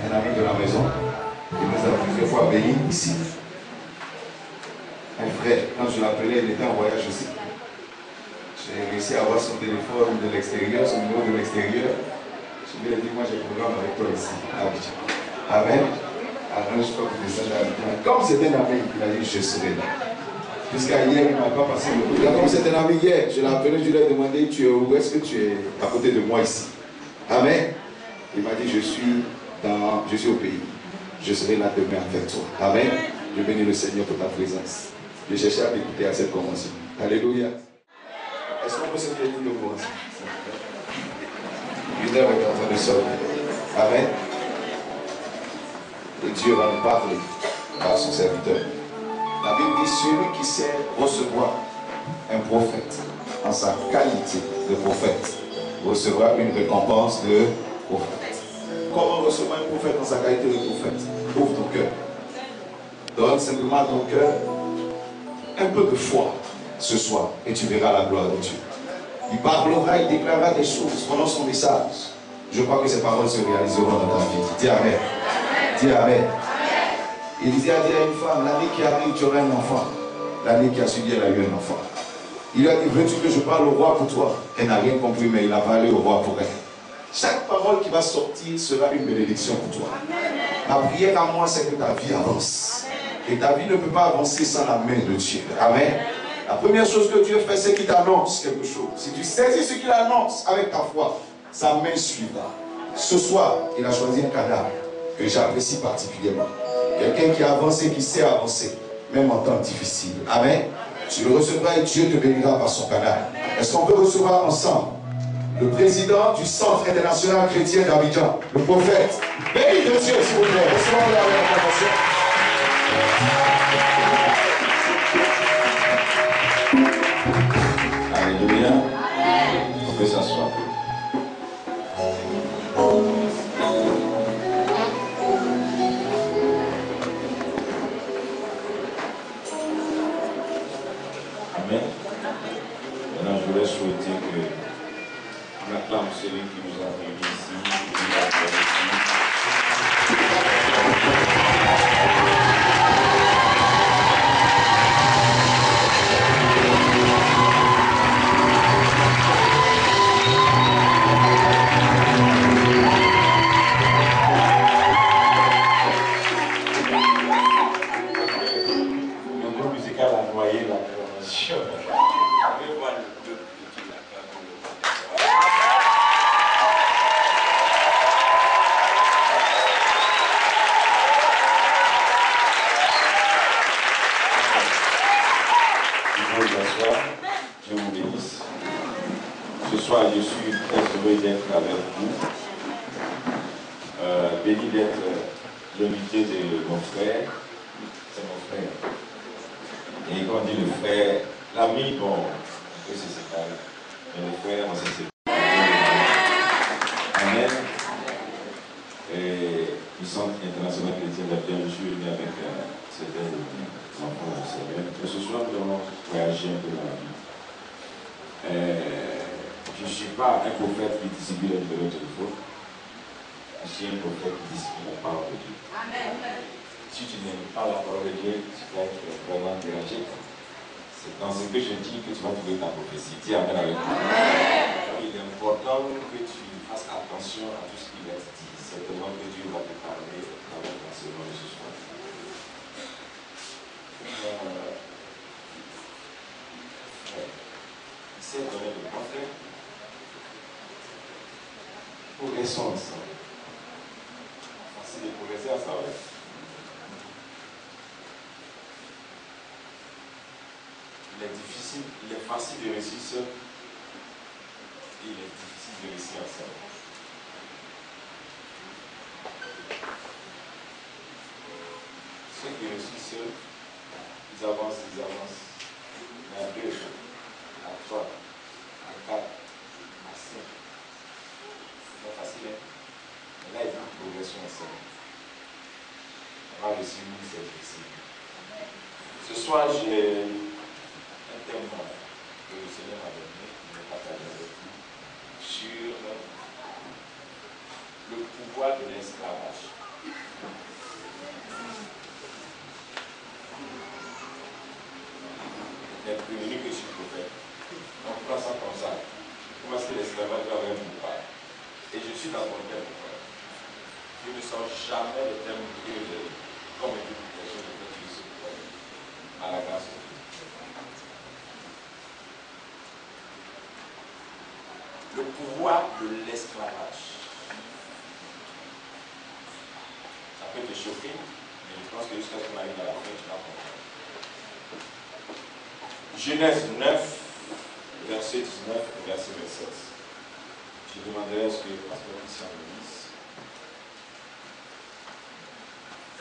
un ami de la maison, qui nous a plusieurs fois bénis ici. Un frère, quand je l'appelais, il était en voyage aussi. J'ai réussi à avoir son téléphone de l'extérieur, son numéro de l'extérieur. Je lui ai dit, moi j'ai programme avec toi ici, à Abidjan. Amen. Alors je crois que je descends à Abidjan. Comme c'était un ami, il a dit, je serai là. Jusqu'à hier, il ne m'a pas passé le coup. Comme c'était un ami hier, je l'ai appelé, je lui ai demandé, tu es où? Est-ce que tu es à côté de moi ici? Amen. Il m'a dit, je suis au pays. Je serai là demain avec toi. Amen. Je bénis le Seigneur pour ta présence. Je cherchais à t'écouter à cette convention. Alléluia. Est-ce qu'on peut se faire une convention? Une heure est en train de sortir. Amen. Et Dieu va nous parler par son serviteur. La Bible dit, celui qui sait recevoir un prophète en sa qualité de prophète recevra une récompense de prophète. Comment recevoir un prophète en sa qualité de prophète? Ouvre ton cœur. Donne simplement à ton cœur un peu de foi ce soir et tu verras la gloire de Dieu. Il parlera, il déclarera des choses pendant son message. Je crois que ces paroles se réaliseront dans ta vie. Dis Amen. Dis Amen. Il disait à une femme, l'année qui arrive, tu auras un enfant. L'année qui a suivi, elle a eu un enfant. Il lui a dit, veux-tu que je parle au roi pour toi? Elle n'a rien compris, mais il a parlé au roi pour elle. Chaque parole qui va sortir sera une bénédiction pour toi. Ma prière à moi, c'est que ta vie avance. Et ta vie ne peut pas avancer sans la main de Dieu. Amen. La première chose que Dieu fait, c'est qu'il t'annonce quelque chose. Si tu saisis ce qu'il annonce avec ta foi, sa main suivra. Ce soir, il a choisi un cadavre que j'apprécie particulièrement. Quelqu'un qui a avancé, qui sait avancer, même en temps difficile. Amen. Tu le recevras et Dieu te bénira par son canal. Est-ce qu'on peut recevoir ensemble le président du Centre international chrétien d'Abidjan, le prophète? Béni de Dieu, s'il vous plaît. Recevons la réclamation. Alléluia. On peut s'asseoir. Amen. Maintenant, je voulais souhaiter que on acclame celui qui nous a réunis ici. Le groupe musical a noyé la convention. Dieu vous bénisse. Ce soir, je suis très heureux d'être avec vous. Béni d'être l'invité de mon frère. C'est mon frère. Et quand on dit le frère, l'ami, bon, on peut se séparer. Mais le frère, on se sépare. Amen. Et du Centre international chrétien d'Abidjan, je suis venu avec certains enfants du Seigneur. Mais ce soir, nous allons voyager un peu dans la vie. Je ne suis pas un prophète qui discipline le numéro de téléphone. Je suis un prophète qui discipline la parole de Dieu. Amen. Si tu n'aimes pas la parole de Dieu, tu vas être vraiment dérangé. C'est dans ce que je dis que tu vas trouver ta prophétie. Dis Amen avec moi. Il est important que tu fasses attention à tout ce qui va être dit. Certainement que Dieu va te parler avec l'enseignement de ce soir. Il s'est donné le portrait pour rester ensemble. Facile de progresser ensemble. Il est difficile, il est facile de réussir seul. Et il est difficile de réussir ensemble. Ceux qui réussissent seuls, ils avancent. Mais à 2, à 3, à 4, à 5. C'est pas facile, hein? Mais là, il faut une progression ensemble. On va réussir, c'est difficile. Ce soir, j'ai un thème que le Seigneur m'a donné, je vais partager avec vous, sur le pouvoir de l'esclavage. Il est prévenu que je suis prophète. On prend ça comme ça. Comment est-ce que l'esclavage va avoir un pouvoir? Et je suis dans mon thème. Je ne sens jamais le thème que comme multiplication de Dieu à la grâce de Dieu. Le pouvoir de l'esclavage. Ça peut te choquer, mais je pense que jusqu'à ce qu'on arrive à la fin, tu vas comprendre. Genèse 9, verset 19 et verset 27. Je demanderai à ce que le pasteur Christian le lise.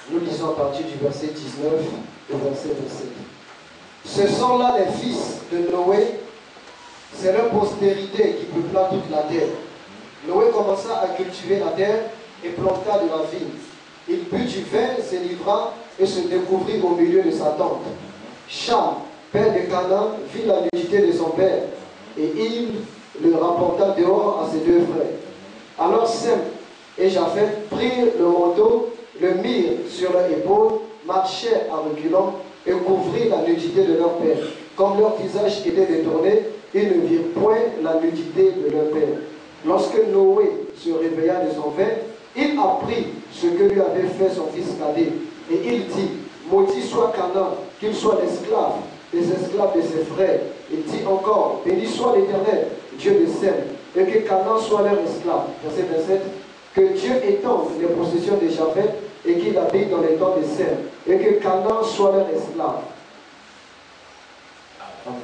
Nous lisons à partir du verset 19 au verset 27. Ce sont là les fils de Noé, c'est leur postérité qui peupla toute la terre. Noé commença à cultiver la terre et planta de la vigne. Il but du vin, s'enivra et se découvrit au milieu de sa tente. Cham, père de Canaan, vit la nudité de son père, et il le rapporta dehors à ses deux frères. Alors Sem et Japheth prirent le manteau, le mirent sur leur épaule, marchèrent à reculons et couvrirent la nudité de leur père. Comme leur visage était détourné, ils ne virent point la nudité de leur père. Lorsque Noé se réveilla de son vin, il apprit ce que lui avait fait son fils cadet. Et il dit, maudit soit Canaan, qu'il soit l'esclave des esclaves de ses frères. Il dit encore, béni soit l'Éternel, Dieu de Sem, et que Canaan soit leur esclave. Verset 27, que Dieu étende les possessions de Japheth et qu'il habite dans les temps de Sem, et que Canaan soit leur esclave. Amen.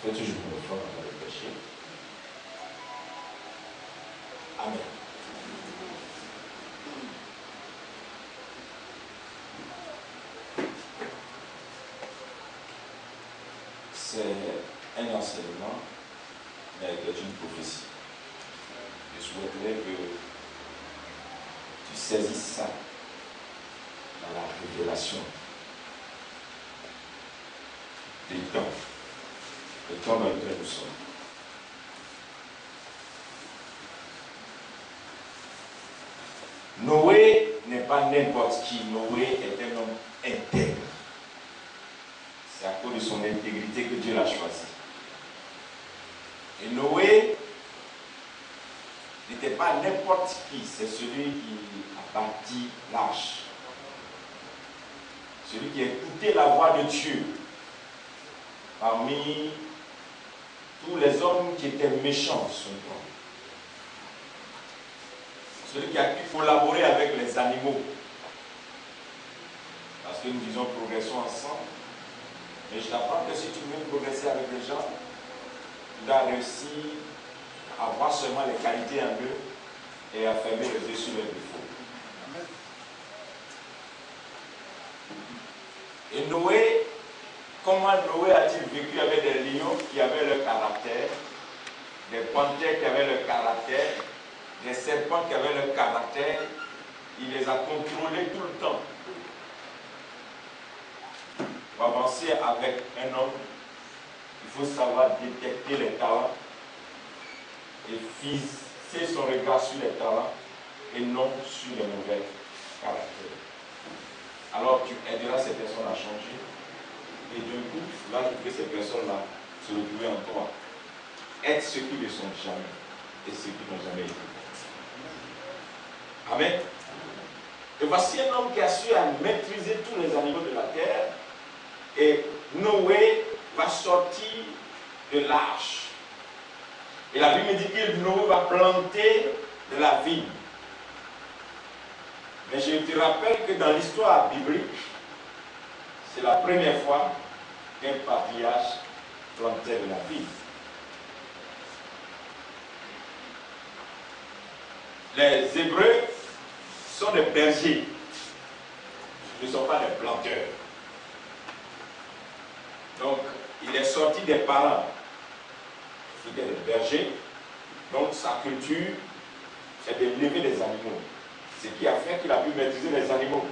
Fais toujours une fois avant de pécher. Amen. C'est un enseignement, mais avec une prophétie. Je souhaiterais que tu saisisses ça dans la révélation des temps. Le temps dans lequel nous sommes. Noé n'est pas n'importe qui. Noé est un homme intègre. C'est à cause de son intégrité que Dieu l'a choisi. Et Noé n'était pas n'importe qui. C'est celui qui a bâti l'arche. Celui qui a écouté la voix de Dieu. Parmi tous les hommes qui étaient méchants de son temps. Celui qui a pu collaborer avec les animaux. Parce que nous disons progressons ensemble. Mais je t'apprends que si tu veux progresser avec les gens, tu dois réussir à voir seulement les qualités en eux et à fermer les yeux sur leurs défauts. Et Noé, comment Noé a-t-il vécu avec des lions qui avaient leur caractère, des panthères qui avaient leur caractère, des serpents qui avaient leur caractère? Il les a contrôlés tout le temps. Pour avancer avec un homme, il faut savoir détecter les talents et fixer son regard sur les talents et non sur les mauvais caractères. Alors tu aideras ces personnes à changer. Et d'un coup, tu vas trouver ces personnes-là se retrouver en toi. Être ceux qui ne sont jamais et ceux qui n'ont jamais été. Amen. Et voici un homme qui a su à maîtriser tous les animaux de la terre. Et Noé va sortir de l'arche. Et la Bible dit que Noé va planter de la vigne. Mais je te rappelle que dans l'histoire biblique, c'est la première fois qu'un patriarche plantait de la vigne. Les Hébreux sont des bergers. Ils ne sont pas des planteurs. Donc, il est sorti des parents. Il était des bergers. Donc, sa culture, c'est d'élever des animaux. Ce qui a fait qu'il a pu maîtriser les animaux.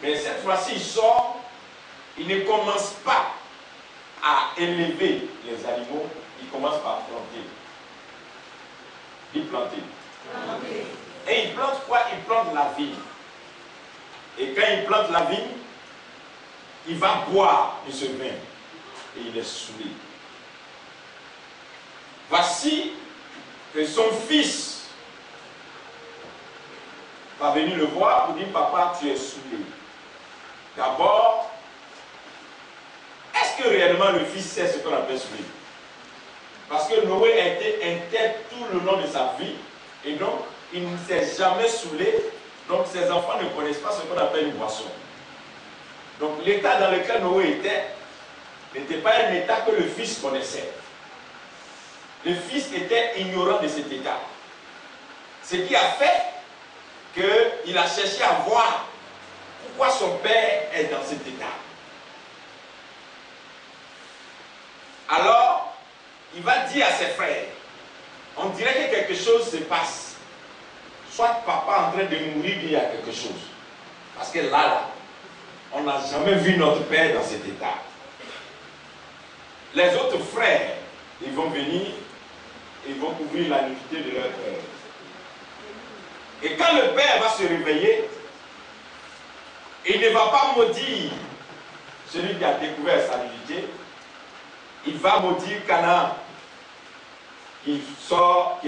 Mais cette fois-ci, il sort, il ne commence pas à élever les animaux, il commence par planter. Il plantait. Et il plante quoi? Il plante la vigne. Et quand il plante la vigne, il va boire de ce vin. Et il est saoulé. Voici que son fils va venir le voir pour dire, papa, tu es saoulé. D'abord, est-ce que réellement le fils sait ce qu'on appelle saoulé? Parce que Noé a été intègre tout le long de sa vie. Et donc, il ne s'est jamais saoulé. Donc, ses enfants ne connaissent pas ce qu'on appelle une boisson. Donc, l'état dans lequel Noé était n'était pas un état que le fils connaissait. Le fils était ignorant de cet état. Ce qui a fait qu'il a cherché à voir pourquoi son père est dans cet état. Alors, il va dire à ses frères, on dirait que quelque chose se passe. Soit papa en train de mourir, il y a quelque chose. Parce que là, on n'a jamais vu notre père dans cet état. Les autres frères, ils vont venir, ils vont couvrir la nudité de leur père. Et quand le père va se réveiller, il ne va pas maudire celui qui a découvert sa nudité, il va maudire Canaan, qui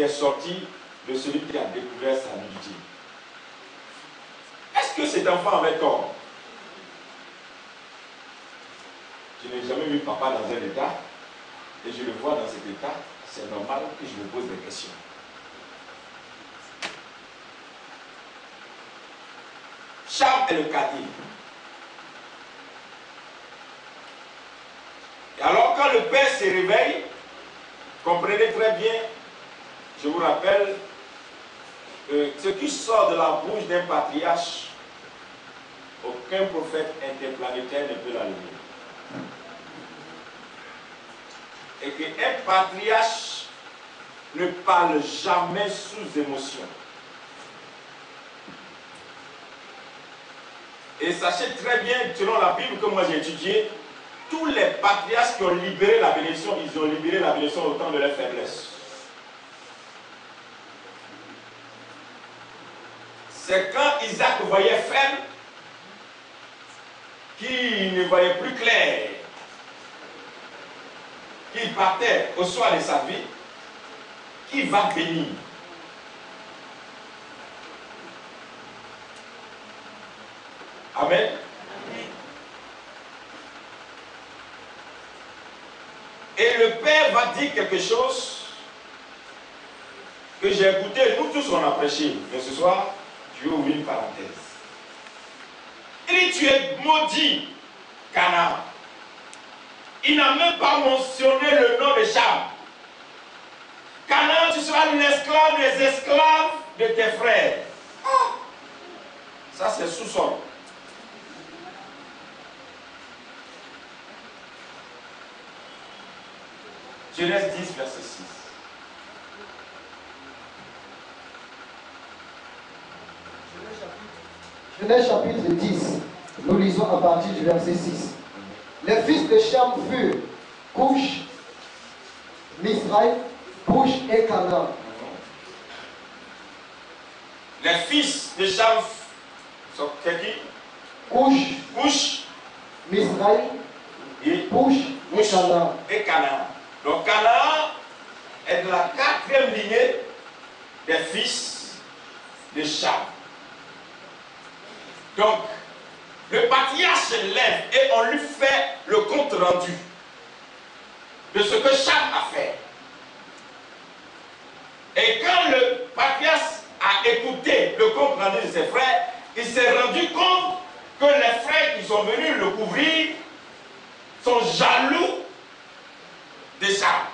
est sorti de celui qui a découvert sa nudité. Est-ce que cet enfant avait tort? Je n'ai jamais vu papa dans un état, et je le vois dans cet état, c'est normal que je me pose des questions. Cham est le cadet. Et alors quand le père se réveille, comprenez très bien, je vous rappelle, ce qui sort de la bouche d'un patriarche, aucun prophète interplanétaire ne peut l'enlever. Et qu'un patriarche ne parle jamais sous émotion. Et sachez très bien, selon la Bible que moi j'ai étudiée, tous les patriarches qui ont libéré la bénédiction, ils ont libéré la bénédiction au temps de leur faiblesse. C'est quand Isaac voyait faible, qu'il ne voyait plus clair, qu'il partait au soir de sa vie, qu'il va bénir. Amen. Et le père va dire quelque chose que j'ai écouté, nous tous on a prêché, mais ce soir, je vais ouvrir une parenthèse. Il dit, tu es maudit, Canaan. Il n'a même pas mentionné le nom de Cham. Canaan, tu seras l'esclave des esclaves de tes frères. Ah, ça c'est sous-sol. Genèse 10, verset 6. Genèse chapitre 10, nous lisons à partir du verset 6. Les fils de Cham furent Couch, Mizraïm, Couch et Canaan. Les fils de Cham sont qui? Couch, Mizraïm, et Couch et Canaan. Et Canaan. Donc Canaan est de la 4e lignée des fils de Cham. Donc, le patriarche se lève et on lui fait le compte rendu de ce que Cham a fait. Et quand le patriarche a écouté le compte rendu de ses frères, il s'est rendu compte que les frères qui sont venus le couvrir sont jaloux de Cham.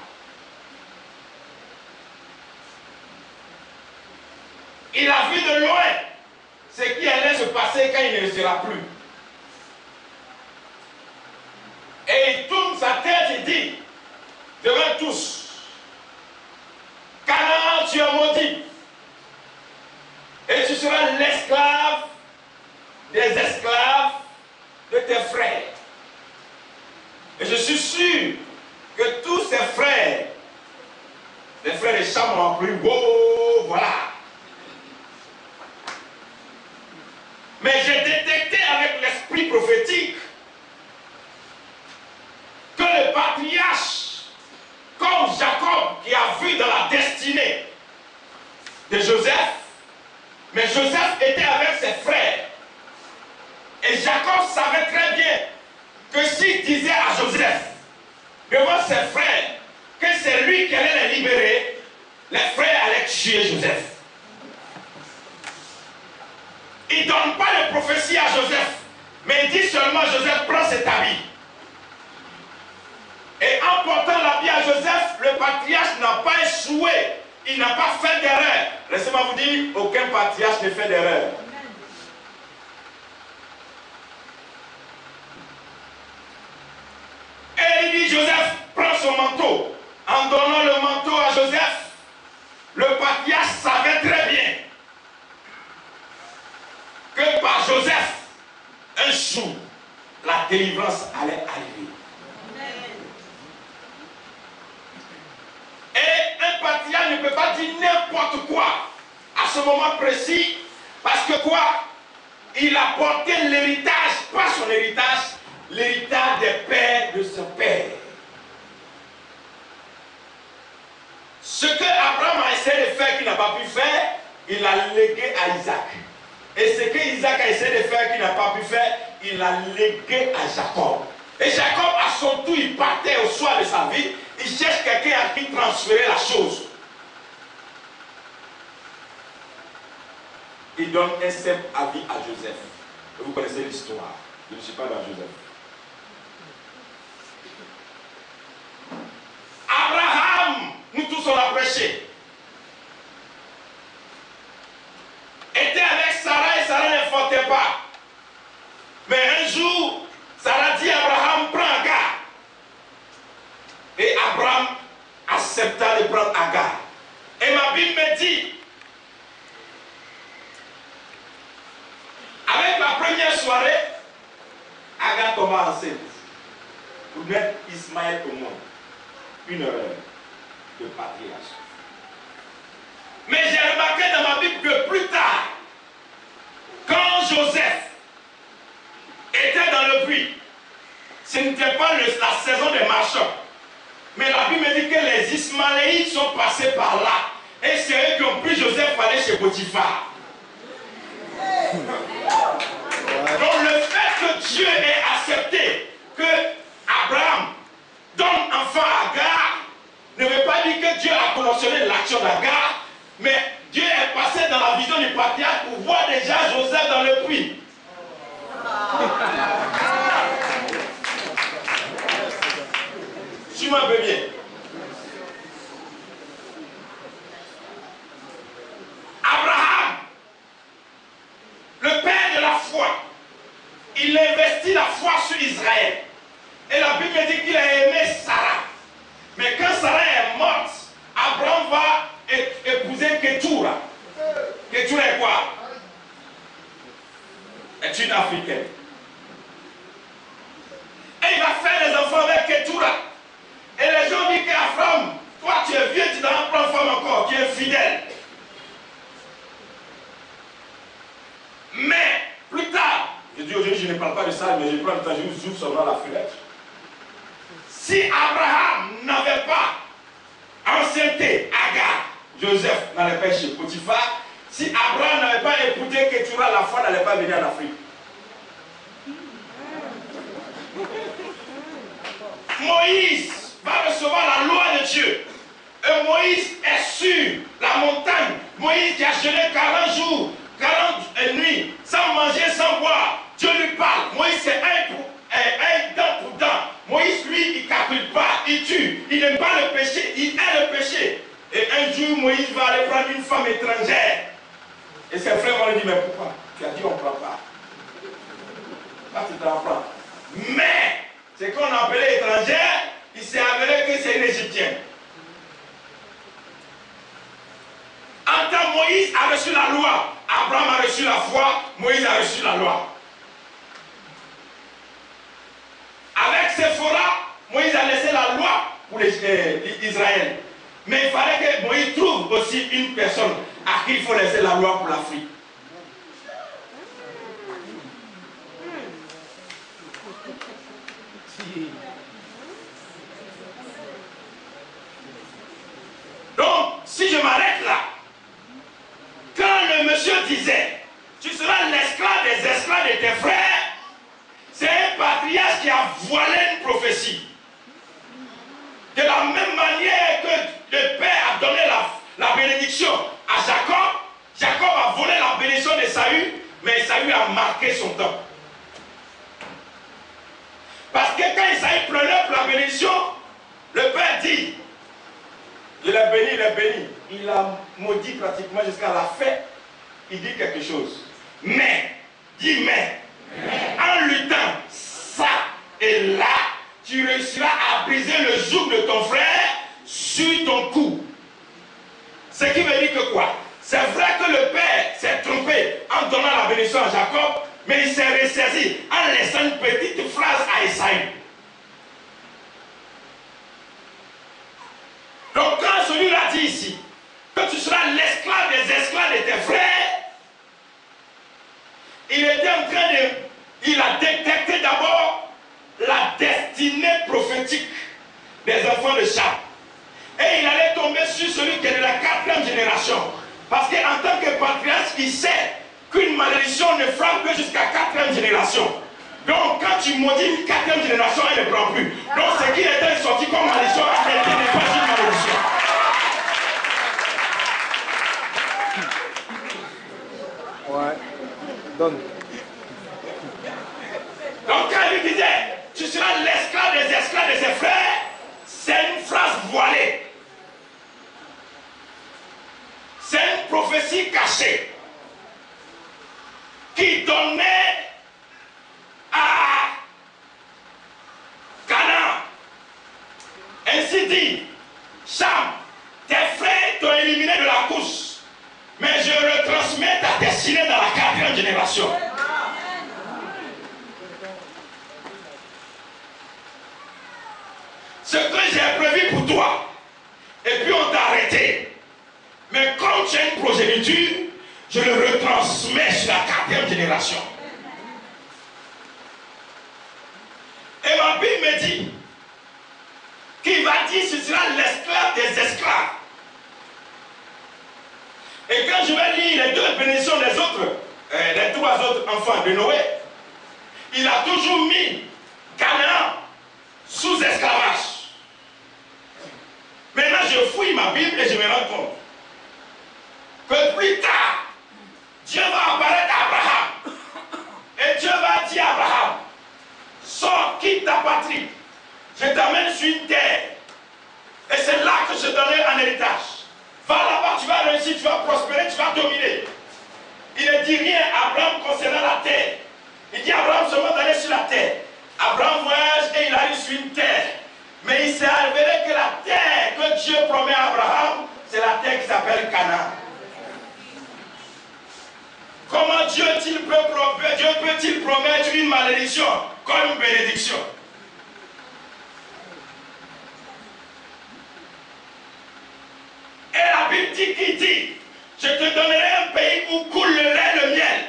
Il a vu de loin ce qui allait se passer quand il ne sera plus. Et il tourne sa tête et dit devant tous, Canaan, tu es maudit. Et tu seras l'esclave des esclaves de tes frères. Et je suis sûr que tous ses frères, les frères de Cham ont appris, wow, voilà. Mais j'ai détecté avec l'esprit prophétique que le patriarche, comme Jacob qui a vu dans la destinée de Joseph, mais Joseph était avec ses frères. Et Jacob savait très bien que s'il disait à Joseph, devant ses frères, que c'est lui qui allait les libérer, les frères allaient tuer Joseph. Il ne donne pas de prophétie à Joseph, mais il dit seulement Joseph prend cet habit. Et en portant l'habit à Joseph, le patriarche n'a pas échoué, il n'a pas fait d'erreur. Laissez-moi vous dire, aucun patriarche ne fait d'erreur. Et il dit, Joseph prend son manteau. En donnant le manteau à Joseph, le patriarche savait très bien que par Joseph, un jour, la délivrance allait arriver. Et un patriarche ne peut pas dire n'importe quoi à ce moment précis, parce que quoi? Il a porté l'héritage, pas son héritage, l'héritage des pères de son père. Ce que Abraham a essayé de faire qu'il n'a pas pu faire, il l'a légué à Isaac. Et ce que Isaac a essayé de faire qu'il n'a pas pu faire, il l'a légué à Jacob. Et Jacob, à son tour, il partait au soir de sa vie, il cherche quelqu'un à qui transférer la chose. Il donne un simple avis à Joseph. Et vous connaissez l'histoire. Je ne suis pas dans Joseph. Abraham, nous tous on l'a prêché, était avec Sarah et Sarah n'enfantait pas. Mais un jour, Sarah dit à Abraham, prends Agar. Et Abraham accepta de prendre Agar. Et ma Bible me dit, avec la première soirée, Agar tomba enceinte pour mettre Ismaël au monde. Une erreur de patriarche. Mais j'ai remarqué dans ma Bible que plus tard, quand Joseph était dans le puits, ce n'était pas la saison des marchands. Mais la Bible me dit que les Ismaélites sont passés par là. Et c'est eux qui ont pris Joseph pour aller chez Potiphar. Donc le fait que Dieu ait accepté que Abraham donne enfant à Agar ne veut pas dire que Dieu a cautionné l'action d'Agar, mais Dieu est passé dans la vision du patriarche pour voir déjà Joseph dans le puits. Suis-moi un peu bien. Abraham, le père de la foi, il investit la foi sur Israël. Et la Bible dit qu'il a aimé Sarah. Mais quand Sarah est morte, Abraham va épouser Ketura. Ketura est quoi? Est une africaine. Et il va faire des enfants avec Ketura. Et les gens disent qu'Abraham, toi tu es vieux, tu dois prendre femme encore, tu es fidèle. Mais plus tard, je dis aujourd'hui je ne parle pas de ça, mais je prends le temps, je vous ouvre seulement la fenêtre. Si Abraham n'avait pas enceinté Agar, Joseph n'allait pas chez Potiphar. Si Abraham n'avait pas écouté Ketura, la foi n'allait pas venir en Afrique. Moïse va recevoir la loi de Dieu. Et Moïse est sur la montagne. Moïse qui a jeûné 40 jours, 40 nuits, sans manger, sans boire. Dieu lui parle. Moïse c'est un dent pour dent. Moïse lui, il ne calcule pas, il tue. Il n'aime pas le péché, il hait le péché. Et un jour, Moïse va aller prendre une femme étrangère. Et ses frères vont lui dire, mais pourquoi? Tu as dit on ne prend pas. Là, tu t'en prends. Mais, ce qu'on appelait étrangère, il s'est avéré que c'est une Égyptienne. En tant que Moïse a reçu la loi, Abraham a reçu la foi, Moïse a reçu la loi. Avec Séphora, Moïse a laissé la loi pour Israël. Mais il fallait que Moïse trouve aussi une personne. à qui il faut laisser la loi pour l'Afrique. Donc, si je m'arrête là, quand le monsieur disait, tu seras l'esclave des esclaves de tes frères, c'est un patriarche qui a voilé une prophétie. De la même manière que le Père a donné la bénédiction à Jacob, Jacob a volé la bénédiction de Saül, mais Saül a marqué son temps. Parce que quand Isaïe prenait pour la bénédiction, le Père dit, il est béni, il est béni. Il a maudit pratiquement jusqu'à la fin. Il dit quelque chose. Mais, dis mais, en luttant ça et là, tu réussiras à briser le joug de ton frère sur ton cou. Ce qui veut dire que quoi? C'est vrai que le Père s'est trompé en donnant la bénédiction à Jacob, mais il s'est ressaisi en laissant une petite phrase à Esaü. Donc quand celui-là dit ici que tu seras l'esclave des esclaves de tes frères, il était en train de... Il a détecté d'abord la destinée prophétique des enfants de Cham. Et il allait tomber sur celui qui est de la 4e génération. Parce qu'en tant que patriarche, il sait qu'une malédiction ne frappe que jusqu'à 4e génération. Donc quand tu maudis une 4e génération, elle ne prend plus. Donc ce qui était sorti comme malédiction, en réalité n'est pas une malédiction. Ouais. Donne. Donc quand il disait, tu seras l'esclave des esclaves de ses frères, c'est une phrase voilée. C'est une prophétie cachée qui donnait à Canaan. Ainsi dit, Cham, tes frères t'ont éliminé de la course, mais je retransmets ta destinée dans la 4e génération. Ce que j'ai prévu pour toi, et puis on t'a arrêté. Mais comme tu as une progéniture, je le retransmets sur la 4e génération. Et ma Bible me dit qu'il va dire ce sera l'esclave des esclaves. Et quand je vais lire les 2 bénédictions des autres, les 3 autres enfants de Noé, il a toujours mis Canaan sous esclavage. Maintenant je fouille ma Bible et je me rends compte que plus tard, Dieu va apparaître à Abraham. Et Dieu va dire à Abraham, sors, quitte ta patrie. Je t'amène sur une terre. Et c'est là que je donnerai un héritage. Va là-bas, tu vas réussir, tu vas prospérer, tu vas dominer. Il ne dit rien à Abraham concernant la terre. Il dit à Abraham seulement d'aller sur la terre. Abraham voyage et il arrive sur une terre. Mais il s'est révélé que la terre que Dieu promet à Abraham, c'est la terre qui s'appelle Canaan. Comment Dieu peut-il promettre une malédiction comme une bénédiction? Et la Bible dit qui dit, je te donnerai un pays où coule le lait et le miel.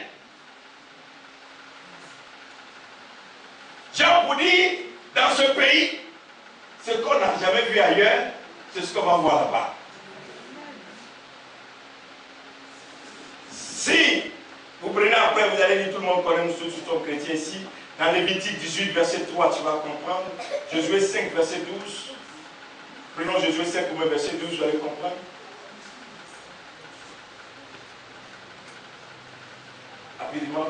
J'ai pour dire, dans ce pays, ce qu'on n'a jamais vu ailleurs, c'est ce qu'on va voir là-bas. Si vous prenez après, vous allez lire, tout le monde connaît, nous sommes chrétiens ici, dans Lévitique 18, verset 3, tu vas comprendre. Josué 5, verset 12. Prenons Josué 5 comme verset 12, vous allez comprendre. Rapidement.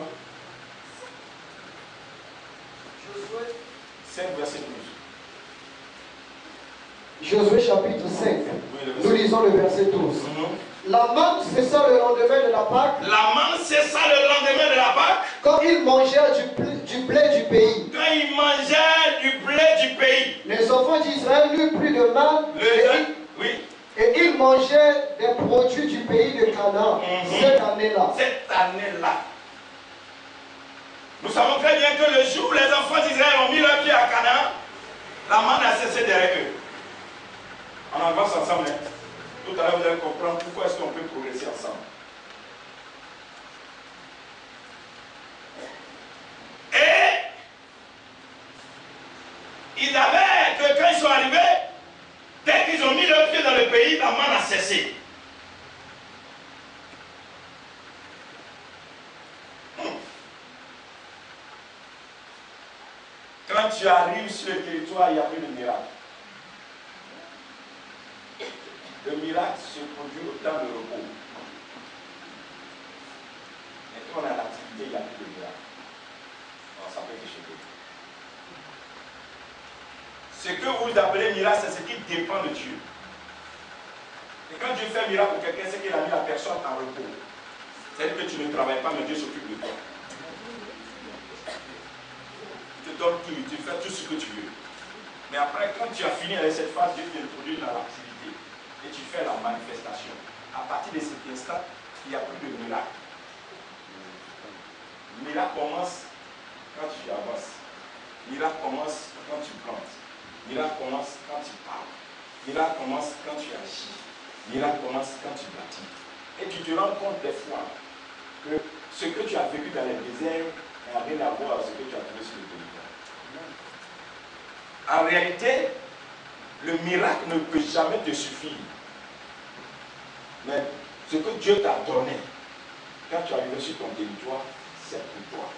Josué 5, verset 12. Josué chapitre 5. Oui, Nous lisons le verset 12. La manne cessa le lendemain de la Pâque. La manne cessa le lendemain de la Pâque. Quand ils mangèrent du blé du pays. Quand ils mangeaient du blé du pays. Les enfants d'Israël n'eurent plus de manne. Et ils mangeaient des produits du pays de Canaan cette année-là. Cette année-là. Nous savons très bien que le jour où les enfants d'Israël ont mis leurs pieds à Canaan, la manne a cessé derrière eux. On avance ensemble. Hein? Tout à l'heure, vous allez comprendre pourquoi est-ce qu'on peut progresser ensemble. Et ils avaient que quand ils sont arrivés, dès qu'ils ont mis leurs pieds dans le pays, la manne a cessé. Quand tu arrives sur le territoire, il n'y a plus de miracle. Le miracle se produit au temps de repos. Mais quand on a l'activité, il n'y a plus de miracle. On s'appelle que chez vous. Ce que vous appelez miracle, c'est ce qui dépend de Dieu. Et quand Dieu fait un miracle pour quelqu'un, c'est qu'il a mis la personne en repos. C'est-à-dire que tu ne travailles pas, mais Dieu s'occupe de toi. Il te donne tout, tu fais tout ce que tu veux. Mais après, quand tu as fini avec cette phase, Dieu t'introduit dans l'activité. Et tu fais la manifestation. À partir de cet instant, il n'y a plus de miracle. Le miracle commence quand tu avances. Le miracle commence quand tu plantes. Le miracle commence quand tu parles. Le miracle commence quand tu agis. Le miracle commence quand tu bâtis. Et tu te rends compte des fois que ce que tu as vécu dans les déserts n'a rien à voir avec ce que tu as trouvé sur le territoire. En réalité, le miracle ne peut jamais te suffire. Mais ce que Dieu t'a donné, quand tu arrives sur ton territoire, c'est pour toi.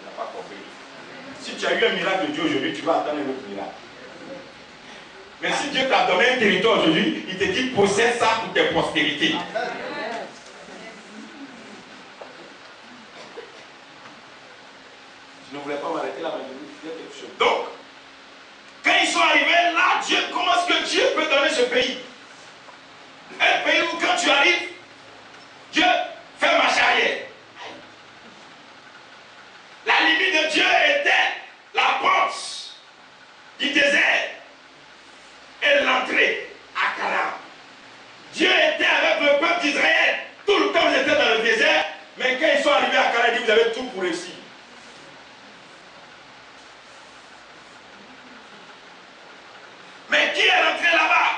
Il n'a pas compris. Si tu as eu un miracle de Dieu aujourd'hui, tu vas attendre un autre miracle. Mais si Dieu t'a donné un territoire aujourd'hui, il te dit possède ça pour tes postérités. Je ne voulais pas m'arrêter là, mais je voulais dire quelque chose. Donc, quand ils sont arrivés là, Dieu, comment est-ce que Dieu peut donner ce pays? Un pays où quand tu arrives, Dieu fait marche arrière. La limite de Dieu était la porte du désert et l'entrée à Canaan. Dieu était avec le peuple d'Israël. Tout le temps, ils étaient dans le désert. Mais quand ils sont arrivés à Canaan, il dit, vous avez tout pour réussir. Mais qui est rentré là-bas?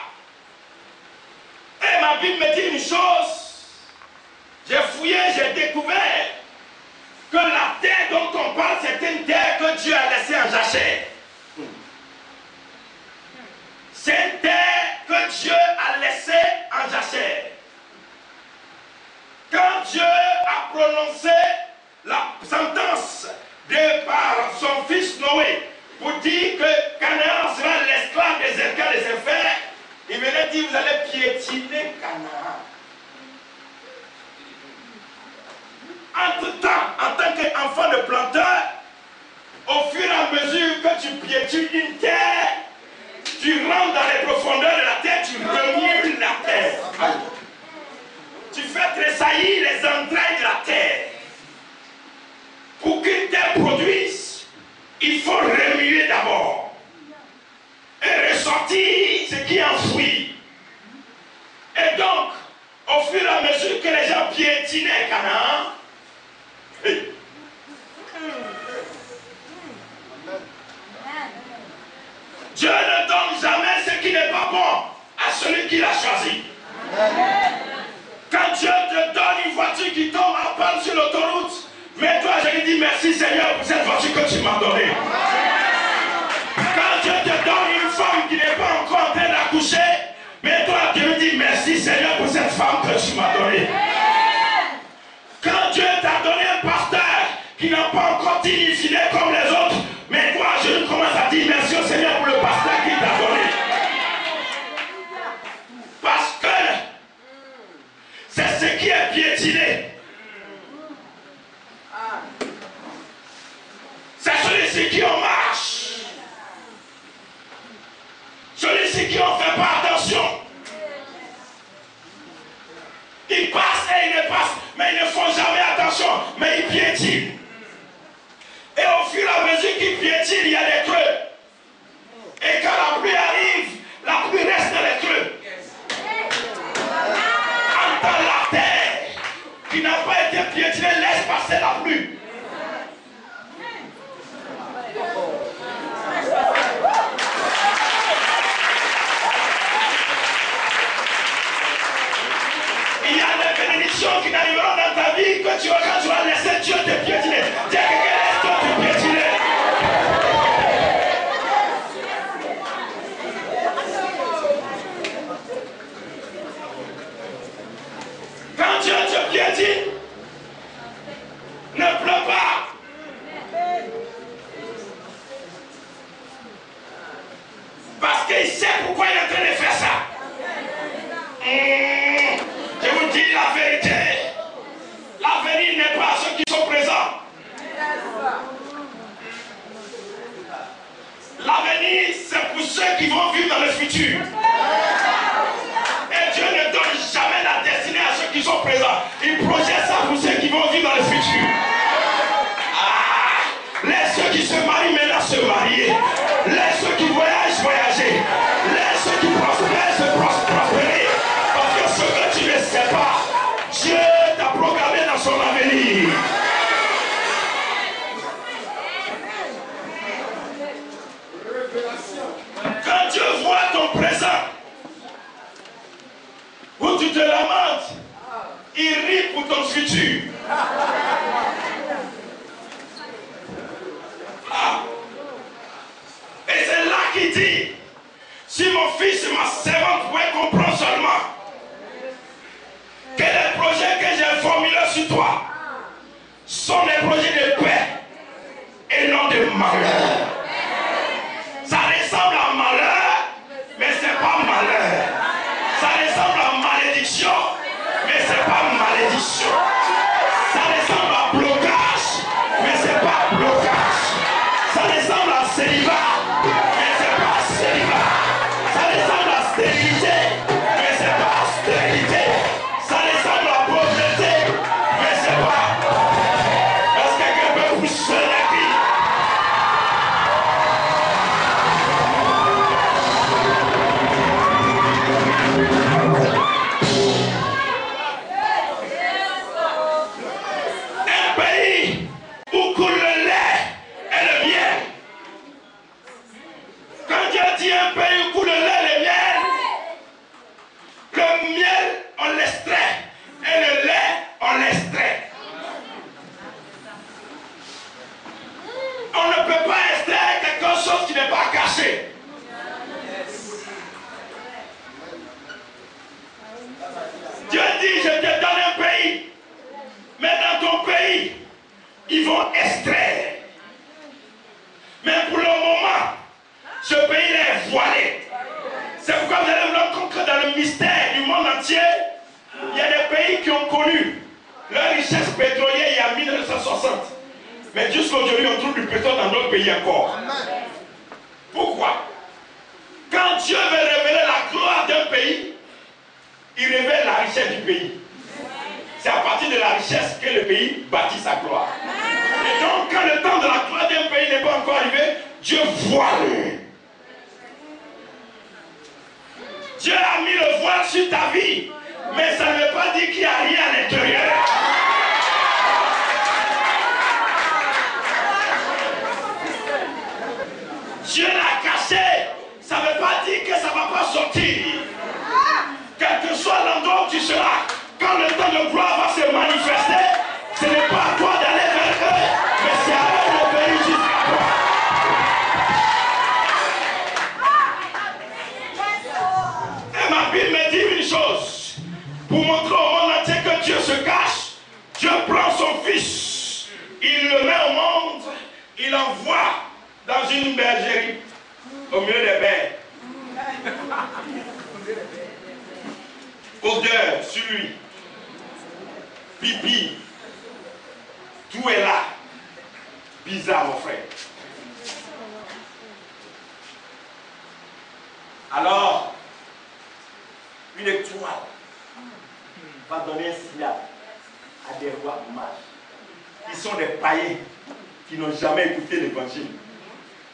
Et ma Bible me dit une chose. J'ai fouillé, j'ai découvert que la terre dont on parle, c'est une terre que Dieu a laissée en jachère. C'est une terre que Dieu a laissée en jachère. Quand Dieu a prononcé la sentence par son fils Noé pour dire que Canaan sera l'esclave des écarts des enfers, il venait dire vous allez piétiner Canaan. Entre-temps, en tant qu'enfant de planteur, au fur et à mesure que tu piétines une terre, tu rentres dans les profondeurs de la terre, tu remues la terre. Tu fais tressaillir les entrailles de la terre. Pour qu'une terre produise, il faut remuer d'abord et ressortir ce qui est enfoui. Et donc, au fur et à mesure que les gens piétinaient Canaan, Dieu ne donne jamais ce qui n'est pas bon à celui qui l'a choisi. Quand Dieu te donne une voiture qui tombe en panne sur l'autoroute, mais toi je lui dis merci Seigneur pour cette voiture que tu m'as donnée. Quand Dieu te donne une femme qui n'est pas encore en train d'accoucher, mais toi tu lui dis merci Seigneur pour cette femme que tu m'as donnée. Quand Dieu t'a donné un pasteur qui n'a pas encore dignifié comme les autres, mais toi je commence à dire merci au Seigneur pour le pasteur qui t'a donné. Parce que c'est ce qui est piétiné. C'est celui-ci qui en marche. Celui-ci qui en fait pas attention. Ils passent et ils ne passent, mais ils ne font jamais attention, mais ils piétinent. Et au fur et à mesure qu'ils piétinent, il y a des creux. Et quand la pluie arrive, la pluie reste dans les creux. Entends la terre qui n'a pas été piétinée, laisse passer la pluie. situation qui n'arriveront dans ta vie que quand tu vas laisser Dieu te piétiner. Dis à quelqu'un, laisse-toi te piétiner. Quand Dieu te piétine, ne pleure pas. Parce qu'il sait pourquoi il est en train de faire ça. Je vous dis la vérité. L'avenir n'est pas à ceux qui sont présents. L'avenir, c'est pour ceux qui vont vivre dans le futur. Et Dieu ne donne jamais la destinée à ceux qui sont présents. Il projette ça pour ceux qui vont vivre dans le futur. Laisse ceux qui se marient maintenant se marier. Laisse ceux qui voyagent voyager. Laisse ceux qui prospèrent se prospérer. Parce que ce que tu ne sais pas, Dieu t'a programmé dans son avenir. Quand Dieu voit ton présent, où tu te lamentes, il rit pour ton futur. Et c'est là qu'il dit, si mon fils et ma servante pouvaient comprendre seulement que les projets que j'ai formulés sur toi sont des projets de paix et non de malheur. Ça ressemble à malheur, mais c'est pas malheur. Ça ressemble à malédiction, mais c'est pas malédiction. Ça ressemble à blocage, mais c'est pas blocage. Ça ressemble à célibat, mais c'est pas célibat. Ça ressemble à stérilité, mais c'est pas stérilité. Ça ressemble à pauvreté, mais c'est pas. Est-ce que quelqu'un peut pousser la cri? Un pays où coule le lait et le miel. Quand Dieu dit un pays où coule le lait et le miel, on l'extrait et le lait, on l'extrait. On ne peut pas extraire quelque chose qui n'est pas caché. Dieu dit, je te donne un pays, mais dans ton pays, ils vont extraire. Mais pour le moment, ce pays est voilé. C'est pourquoi vous allez vous rendre compte que dans le mystère du monde entier, il y a des pays qui ont connu leur richesse pétrolière il y a 1960. Mais jusqu'à aujourd'hui, on trouve du pétrole dans d'autres pays encore. Pourquoi? Quand Dieu veut révéler la gloire d'un pays, il révèle la richesse du pays. C'est à partir de la richesse que le pays bâtit sa gloire. Et donc, quand le temps de la gloire d'un pays n'est pas encore arrivé, Dieu voile. Dieu a mis le voile sur ta vie, mais ça ne veut pas dire qu'il n'y a rien à l'intérieur. Dieu l'a caché, ça ne veut pas dire que ça ne va pas sortir. Quel que soit l'endroit où tu seras, quand le temps de gloire va se manifester, ce n'est pas à toi d'aller vers eux, mais c'est à eux de venir jusqu'à toi. Et ma Bible me dit une chose, pour montrer au monde entier que Dieu se cache, Dieu prend son fils, il le met au monde, il l'envoie dans une bergerie, au milieu des bêtes. Odeur sur lui, pipi, tout est là. Bizarre, mon frère. Alors, une étoile va donner un signal à des rois mages. Ils sont des païens qui n'ont jamais écouté l'évangile,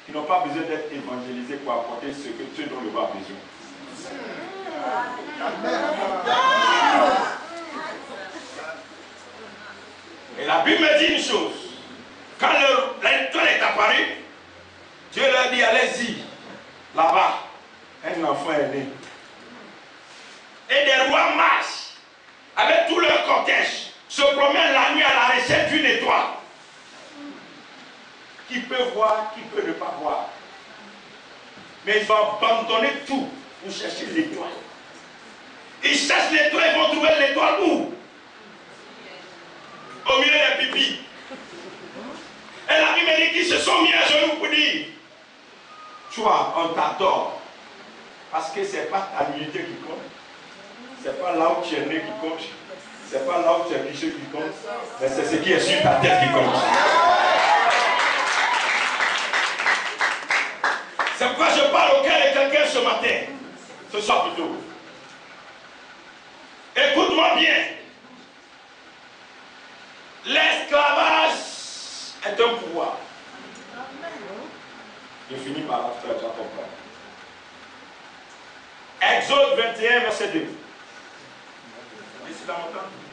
qui n'ont pas besoin d'être évangélisés pour apporter ce dont le roi a besoin. Et la Bible me dit une chose. Quand l'étoile est apparue, Dieu leur dit, allez-y, là-bas, un enfant est né. Et des rois marchent avec tout leur cortège. se promènent la nuit à la recherche d'une étoile. Qui peut voir, qui peut ne pas voir. Mais ils ont abandonné tout pour chercher l'étoile. Ils cherchent l'étoile, ils vont trouver l'étoile où? Au milieu des pipis. Et la Bible dit qu'ils se sont mis à genoux pour dire, toi, on t'adore. Parce que ce n'est pas ta nullité qui compte. Ce n'est pas là où tu es né qui compte. Ce n'est pas là où tu es cliché qui compte. Mais c'est ce qui est sur ta tête qui compte. C'est pourquoi je parle au cœur de quelqu'un ce matin. Ce soir plutôt. Écoute-moi bien. L'esclavage est un pouvoir. Je finis par là, tu vas comprendre. Exode 21, verset 2. Ici dans mon temps.